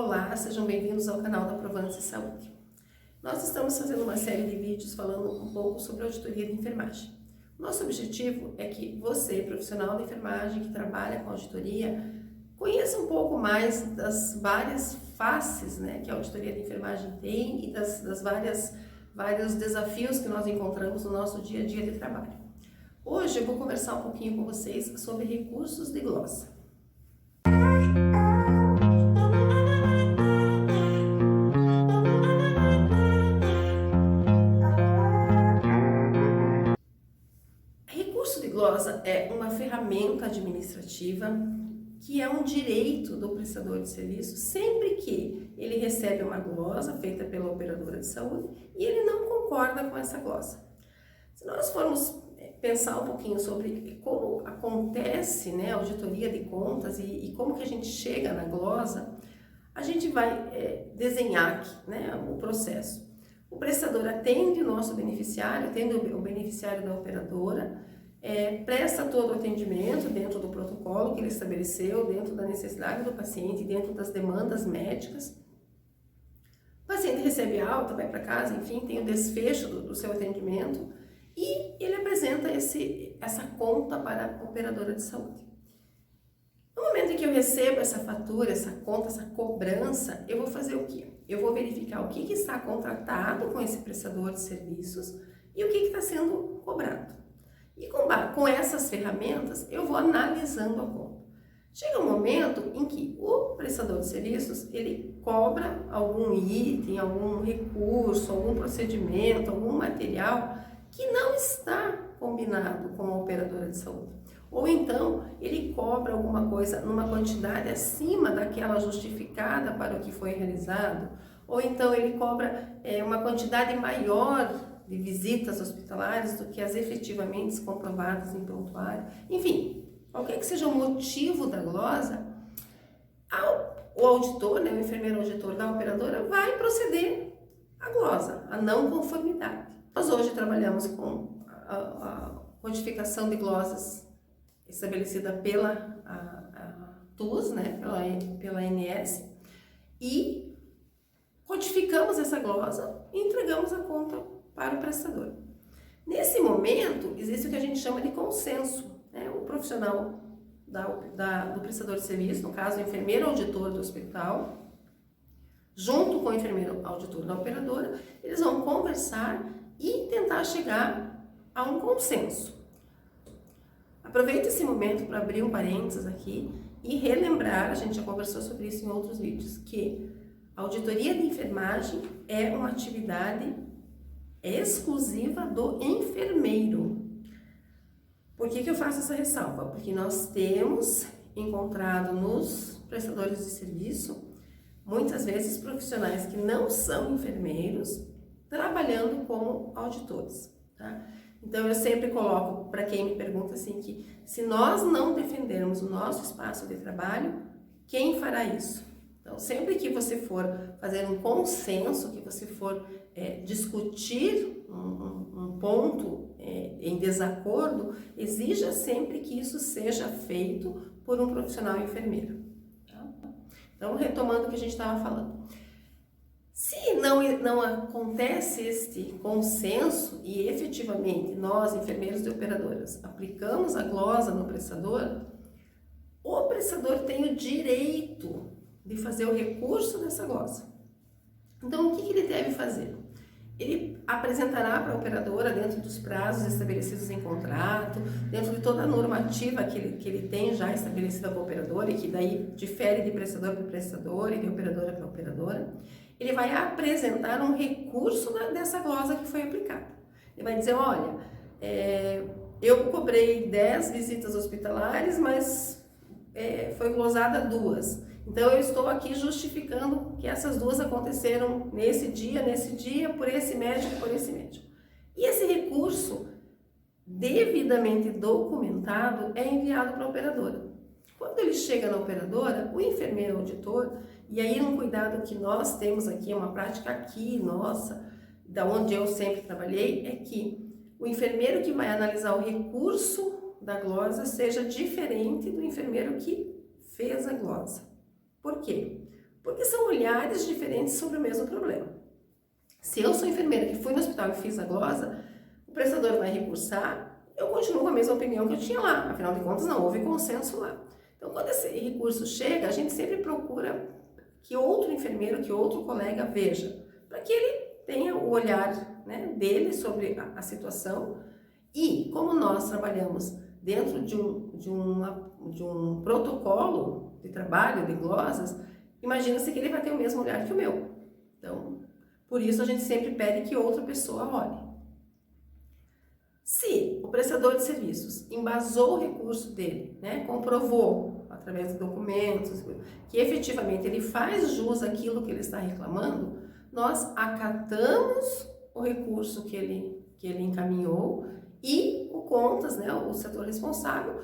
Olá, sejam bem-vindos ao canal da Provance Saúde. Nós estamos fazendo uma série de vídeos falando um pouco sobre auditoria de enfermagem. Nosso objetivo é que você, profissional de enfermagem que trabalha com auditoria, conheça um pouco mais das várias faces, que a auditoria de enfermagem tem e das vários desafios que nós encontramos no nosso dia a dia de trabalho. Hoje eu vou conversar um pouquinho com vocês sobre recursos de glossa. Recurso de glossa é uma ferramenta administrativa que é um direito do prestador de serviço sempre que ele recebe uma glosa feita pela operadora de saúde e ele não concorda com essa glosa. Se nós formos pensar um pouquinho sobre como acontece a auditoria de contas e como que a gente chega na glosa, a gente vai desenhar aqui o processo. O prestador atende o nosso beneficiário, atende o beneficiário da operadora, presta todo o atendimento dentro do protocolo que ele estabeleceu, dentro da necessidade do paciente, dentro das demandas médicas. O paciente recebe alta, vai para casa, enfim, tem o desfecho do seu atendimento e ele apresenta essa conta para a operadora de saúde. No momento em que eu recebo essa fatura, essa conta, essa cobrança, eu vou fazer o quê? Eu vou verificar o que está contratado com esse prestador de serviços e o que está sendo cobrado. E com essas ferramentas, eu vou analisando a conta. Chega um momento em que o prestador de serviços, ele cobra algum item, algum recurso, algum procedimento, algum material que não está combinado com a operadora de saúde. Ou então, ele cobra alguma coisa numa quantidade acima daquela justificada para o que foi realizado. Ou então, ele cobra uma quantidade maior de visitas hospitalares do que as efetivamente comprovadas em prontuário. Enfim, qualquer que seja o motivo da glosa, o auditor, o enfermeiro auditor da operadora vai proceder à glosa, à não conformidade. Nós hoje trabalhamos com a codificação de glosas estabelecida pela TUS, pela ANS, e codificamos essa glosa e entregamos a conta para o prestador. Nesse momento, existe o que a gente chama de consenso. O profissional do prestador de serviço, no caso o enfermeiro auditor do hospital, junto com o enfermeiro auditor da operadora, eles vão conversar e tentar chegar a um consenso. Aproveito esse momento para abrir um parênteses aqui e relembrar, a gente já conversou sobre isso em outros vídeos, que a auditoria de enfermagem é uma atividade exclusiva do enfermeiro. Por que eu faço essa ressalva? Porque nós temos encontrado nos prestadores de serviço, muitas vezes profissionais que não são enfermeiros, trabalhando como auditores, tá? Então eu sempre coloco para quem me pergunta assim que se nós não defendermos o nosso espaço de trabalho, quem fará isso? Então sempre que você for fazer um consenso, que você for discutir um ponto em desacordo, exija sempre que isso seja feito por um profissional enfermeiro. Tá? Então retomando o que a gente estava falando. Se não acontece este consenso e efetivamente nós, enfermeiros e operadoras, aplicamos a glosa no prestador, o prestador tem o direito de fazer o recurso dessa glosa. Então, o que ele deve fazer? Ele apresentará para a operadora, dentro dos prazos estabelecidos em contrato, dentro de toda a normativa que ele tem já estabelecida com a operadora, e que daí difere de prestador para prestador e de operadora para operadora, ele vai apresentar um recurso dessa glosa que foi aplicada. Ele vai dizer, olha, eu cobrei 10 visitas hospitalares, mas foi glosada 2. Então, eu estou aqui justificando que essas 2 aconteceram nesse dia, por esse médico, por esse médico. E esse recurso, devidamente documentado, é enviado para a operadora. Quando ele chega na operadora, o enfermeiro auditor, e aí um cuidado que nós temos aqui, uma prática aqui nossa, da onde eu sempre trabalhei, é que o enfermeiro que vai analisar o recurso da glosa seja diferente do enfermeiro que fez a glosa. Por quê? Porque são olhares diferentes sobre o mesmo problema. Se eu sou enfermeira que fui no hospital e fiz a glosa, o prestador vai recursar, eu continuo com a mesma opinião que eu tinha lá, afinal de contas não houve consenso lá. Então, quando esse recurso chega, a gente sempre procura que outro enfermeiro, que outro colega veja, para que ele tenha o olhar, né, dele sobre a situação. E como nós trabalhamos dentro de um protocolo de trabalho de glosas, imagina-se que ele vai ter o mesmo olhar que o meu. Então, por isso a gente sempre pede que outra pessoa olhe. Se o prestador de serviços embasou o recurso dele, né, comprovou através de documentos que efetivamente ele faz jus àquilo que ele está reclamando, nós acatamos o recurso que ele encaminhou e o Contas, né, o setor responsável,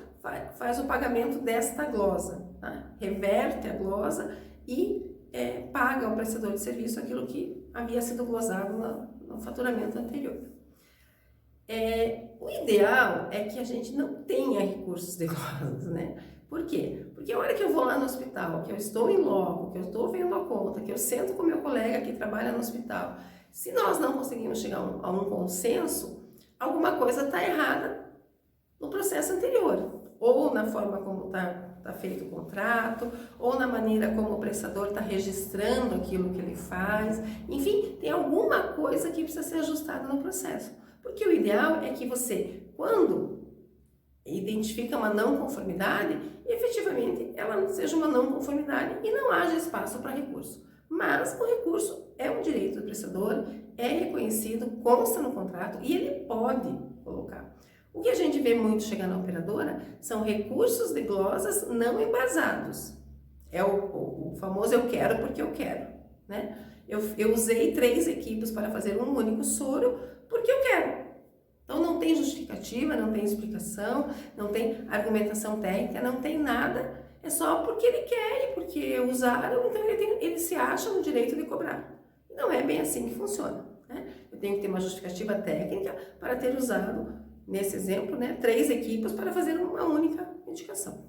faz o pagamento desta glosa, tá? Reverte a glosa e paga ao prestador de serviço aquilo que havia sido glosado no faturamento anterior. O ideal é que a gente não tenha recursos de glosas, né? Por quê? Porque a hora que eu vou lá no hospital, que eu estou em loco, que eu estou vendo a conta, que eu sento com meu colega que trabalha no hospital, se nós não conseguimos chegar a um consenso, alguma coisa está errada no processo anterior, ou na forma como está feito o contrato, ou na maneira como o prestador está registrando aquilo que ele faz. Enfim, tem alguma coisa que precisa ser ajustada no processo. Porque o ideal é que você, quando identifica uma não conformidade, efetivamente ela não seja uma não conformidade e não haja espaço para recurso. Mas o recurso é um direito do prestador, é reconhecido, consta no contrato e ele pode colocar. O que a gente vê muito chegar na operadora são recursos de glosas não embasados. É o famoso eu quero porque eu quero, né? Eu usei 3 equipes para fazer um único soro porque eu quero. Então não tem justificativa, não tem explicação, não tem argumentação técnica, não tem nada. É só porque ele quer e porque usaram, então ele se acha no direito de cobrar. E não é bem assim que funciona, né? Eu tenho que ter uma justificativa técnica para ter usado, nesse exemplo, né, 3 equipes para fazer uma única indicação.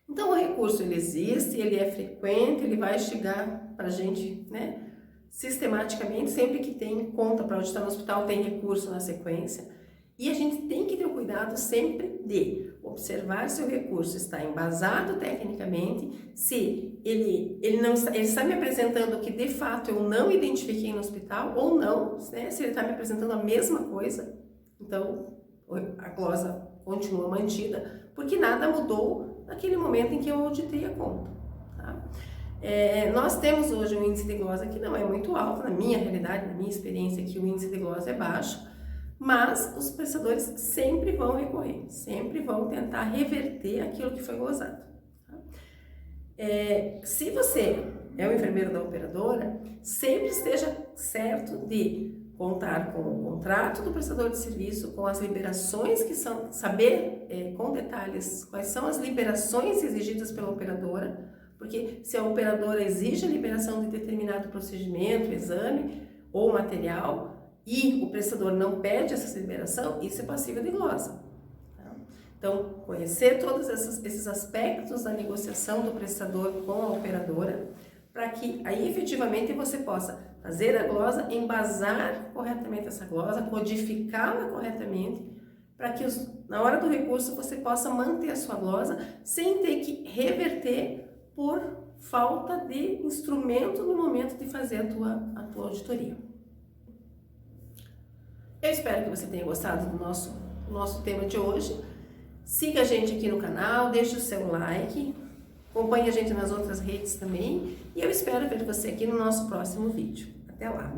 Então o recurso ele existe, ele é frequente, ele vai chegar para a gente, né, sistematicamente, sempre que tem conta para auditar no hospital, tem recurso na sequência. E a gente tem que ter o cuidado sempre de observar se o recurso está embasado tecnicamente, se ele está me apresentando o que de fato eu não identifiquei no hospital ou não, né? Se ele está me apresentando a mesma coisa, então a glosa continua mantida, porque nada mudou naquele momento em que eu auditei a conta. Tá? Nós temos hoje um índice de glosa que não é muito alto, na minha realidade, na minha experiência, que o índice de glosa é baixo, mas os prestadores sempre vão recorrer, sempre vão tentar reverter aquilo que foi glosado. Tá? Se você é o enfermeiro da operadora, sempre esteja certo de contar com o contrato do prestador de serviço, com as liberações que são, saber com detalhes quais são as liberações exigidas pela operadora, porque se a operadora exige a liberação de determinado procedimento, exame ou material, e o prestador não pede essa liberação, isso é passível de glosa. Tá? Então, conhecer todos esses aspectos da negociação do prestador com a operadora, para que aí efetivamente você possa fazer a glosa, embasar corretamente essa glosa, codificá-la corretamente, para que na hora do recurso você possa manter a sua glosa sem ter que reverter por falta de instrumento no momento de fazer a tua auditoria. Eu espero que você tenha gostado do nosso tema de hoje. Siga a gente aqui no canal, deixe o seu like, acompanhe a gente nas outras redes também e eu espero ver você aqui no nosso próximo vídeo. Até lá!